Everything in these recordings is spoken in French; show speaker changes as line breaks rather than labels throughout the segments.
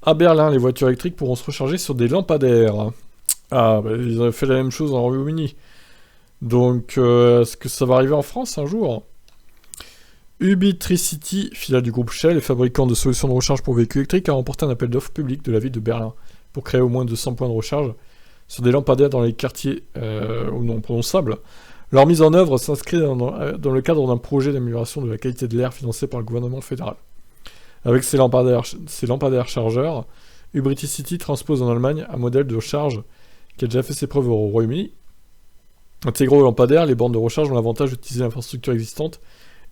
À Berlin, les voitures électriques pourront se recharger sur des lampadaires. Ah, bah, ils avaient fait la même chose en Royaume-Uni. Donc, est-ce que ça va arriver en France un jour? Ubitricity, filiale du groupe Shell et fabricant de solutions de recharge pour véhicules électriques, a remporté un appel d'offres public de la ville de Berlin pour créer au moins 200 points de recharge sur des lampadaires dans les quartiers au nom prononçable. Leur mise en œuvre s'inscrit dans le cadre d'un projet d'amélioration de la qualité de l'air financé par le gouvernement fédéral. Avec ces lampadaires chargeurs, Ubitricity transpose en Allemagne un modèle de charge qui a déjà fait ses preuves au Royaume-Uni. Intégrant aux lampadaires, les bornes de recharge ont l'avantage d'utiliser l'infrastructure existante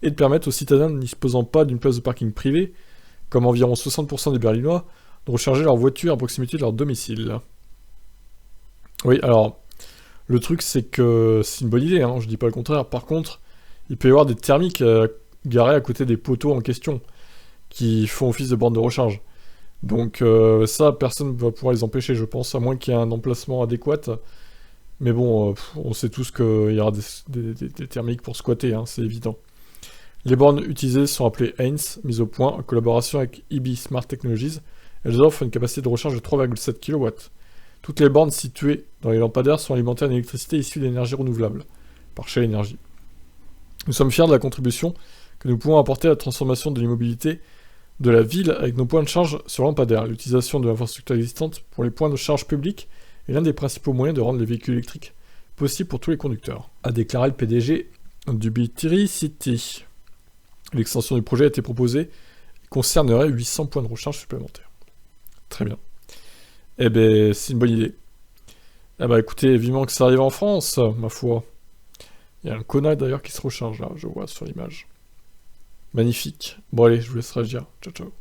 et de permettre aux citadins ne disposant pas d'une place de parking privée, comme environ 60% des Berlinois, de recharger leur voiture à proximité de leur domicile. Oui, alors, le truc c'est que c'est une bonne idée, hein, je dis pas le contraire. Par contre, il peut y avoir des thermiques garés à côté des poteaux en question, qui font office de bornes de recharge. Donc ça, personne ne va pouvoir les empêcher, je pense, à moins qu'il y ait un emplacement adéquat. Mais bon, on sait tous qu'il y aura des thermiques pour squatter, hein, c'est évident. Les bornes utilisées sont appelées Heinz, mises au point en collaboration avec EB Smart Technologies. Elles offrent une capacité de recharge de 3,7 kW. Toutes les bornes situées dans les lampadaires sont alimentées en électricité issue d'énergie renouvelable, par Shell Energy. Nous sommes fiers de la contribution que nous pouvons apporter à la transformation de l'immobilité de la ville avec nos points de charge sur lampadaires. L'utilisation de l'infrastructure existante pour les points de charge publics est l'un des principaux moyens de rendre les véhicules électriques possibles pour tous les conducteurs, a déclaré le PDG d'Ubitricity. L'extension du projet a été proposée et concernerait 800 points de recharge supplémentaires. Très bien. Eh ben, c'est une bonne idée. Eh ben, écoutez, vivement que ça arrive en France, ma foi. Il y a un Kona d'ailleurs qui se recharge là, je vois sur l'image. Magnifique. Bon allez, je vous laisse réagir. Ciao ciao.